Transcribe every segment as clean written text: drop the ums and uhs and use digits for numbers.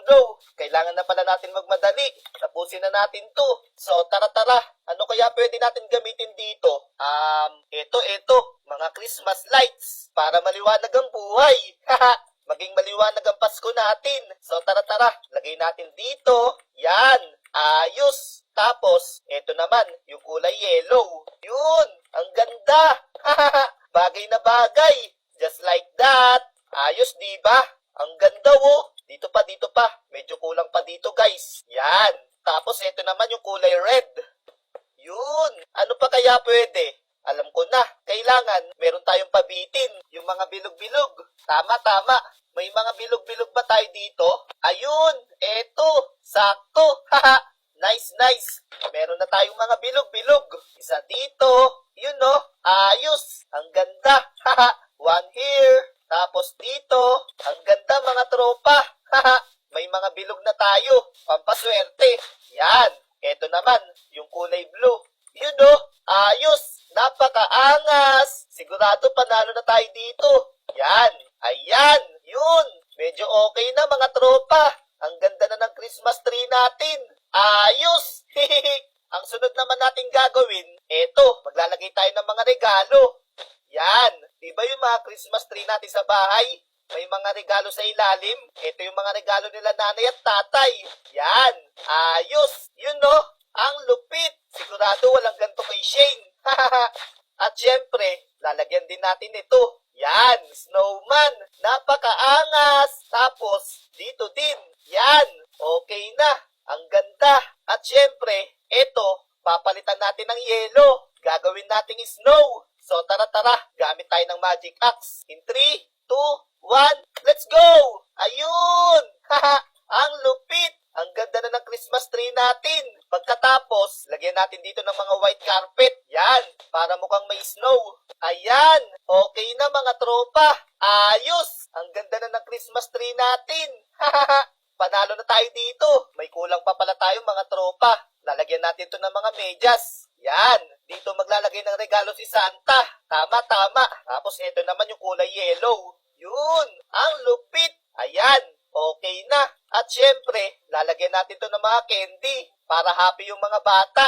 no. Kailangan na pala natin magmadali. Tapusin na natin to. So, tara. Ano kaya pwede natin gamitin dito? Ito. Mga Christmas lights. Para maliwanag ang buhay. Maging maliwanag ang Pasko natin. So, tara. Lagay natin dito. Yan. Ayos. Tapos, ito naman, yung kulay yellow. Yun. Ang ganda. Bagay na bagay. Just like that. Ayos, diba? Ang ganda, oh. Dito pa. Medyo kulang pa dito, guys. Yan. Tapos, ito naman yung kulay red. Yun. Ano pa kaya pwede? Alam ko na. Kailangan, meron tayong pabitin. Yung mga bilog-bilog. Tama. May mga bilog-bilog ba tayo dito? Ayun. Eto. Sakto. Nice. Meron na tayong mga bilog-bilog. Isa dito. Yun, no? Ayos. Ang ganda. One here. Tapos dito. Ang ganda, mga tropa. May mga bilog na tayo. Pampaswerte. Yan. Ito naman, yung kulay blue. Yun, no? Ayos. Napakaangas. Sigurado panalo na tayo dito. Yan. Ayan. Yun. Medyo okay na, mga tropa. Ang ganda na ng Christmas tree natin. Ayos. Ang sunod naman natin gagawin, eto, maglalagay tayo ng mga regalo. Yan. Diba yung mga Christmas tree natin sa bahay? May mga regalo sa ilalim. Ito yung mga regalo nila nanay at tatay. Yan. Ayos. Yun, no? Ang lupit. Sigurado walang ganito kay Shane. At syempre, lalagyan din natin ito. Yan. Snowman. Napakaangas. Tapos, dito din. Yan. Okay na. Ang ganda. At syempre, ito, papalitan natin ng yelo. Gagawin nating snow. So, tara. Gamit tayo ng magic axe. In 3, 2, 1, let's go! Ayun! Ang lupit! Ang ganda na ng Christmas tree natin. Pagkatapos, lagyan natin dito ng mga white carpet. Yan, para mukhang may snow. Ayan, okay na, mga tropa. Ayos! Ang ganda na ng Christmas tree natin. Panalo na tayo dito. May kulang pa pala tayo, mga tropa. Lalagyan natin ito ng mga medyas. Yan. Dito maglalagay ng regalo si Santa. Tama. Tapos ito naman yung kulay yellow. Yun. Ang lupit. Ayan. Okay na. At syempre, lalagyan natin ito ng mga candy para happy yung mga bata.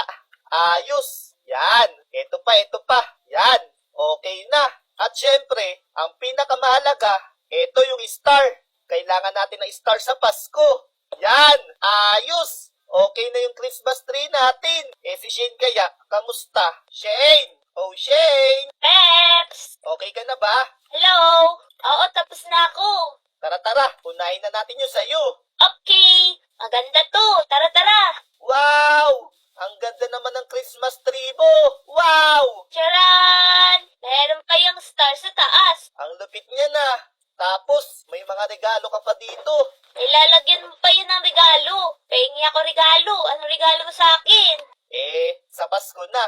Ayos. Yan. Ito pa. Yan. Okay na. At syempre, ang pinakamahalaga, ito yung star. Kailangan natin ng star sa Pasko. Yan. Ayos. Okay na yung Christmas tree natin. Si Shane kaya, kamusta? Shane! Oh, Shane! Peps! Okay ka na ba? Hello? Oo, tapos na ako. Tara, unahin na natin yung sayo. Okay, maganda to. Tara. Wow! Ang ganda naman ng Christmas tree mo. Wow! Charan! Meron kayang star sa taas. Ang lupit niya na. Tapos, may mga regalo ka pa dito. Ilalagyan mo pa yun ng regalo. Pahingi ako regalo. Anong regalo mo sa akin? Sa Pasko na.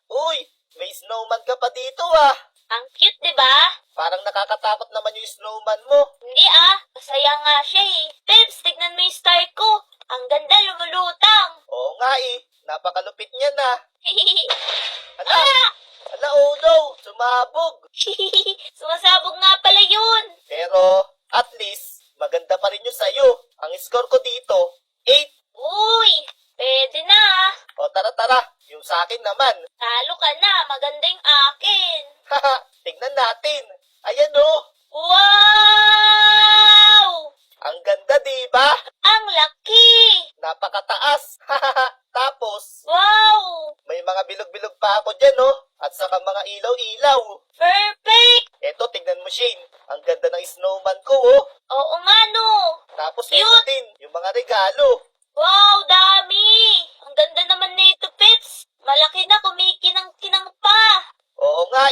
Uy, may snowman ka pa dito ah. Ang cute, di ba? Parang nakakatakot naman yung snowman mo. Hindi masaya nga siya eh. Peps, tignan mo yung star ko. Ang ganda, lumulutang. Oo nga napakalupit niya na. Ala, Ah! oh no, sumabog. Sumasabog nga pala yun. Pero, at least, maganda pa rin yung sayo. Ang score ko dito, 8. Uy, pwede na. O tara, yung sa akin naman. Talo ka na, maganda yung akin. Tignan natin. Ayan o, Wow! ang ganda diba? Ang laki! Napakataas. Tapos, Wow! may mga bilog-bilog pa ako dyan at saka mga ilaw-ilaw. Perfect! Eto, tignan mo Shane. Ang ganda ng snowman ko Oo nga no! Tapos Cute. eto din, yung mga regalo. Wow, dami! Ang ganda naman nito, Pets. Malaki na, kumikinang-kinang pa. Oo nga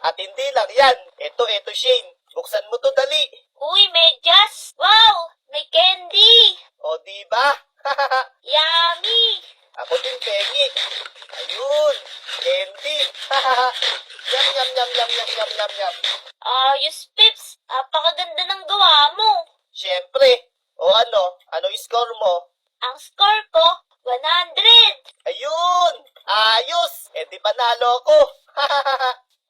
At hindi lang yan. Eto Shane. Buksan mo to dali. Uy, medyas! Wow! May candy! O diba? Yummy! Ako din pengi. Ayun. Candy. Yum. Ayos, Pips. Napakaganda ng gawa mo. Siyempre. O ano? Ano yung score mo? Ang score ko, 100. Ayun. Ayos. Di panalo ko.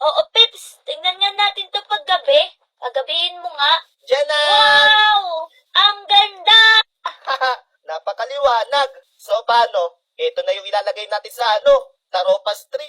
Oo, Pips. Tingnan nga natin to paggabi. Paggabihin mo nga. Diyan na. Wow! Ang ganda! maliwanag. So, paano? Ito na yung ilalagay natin sa Taropa Street.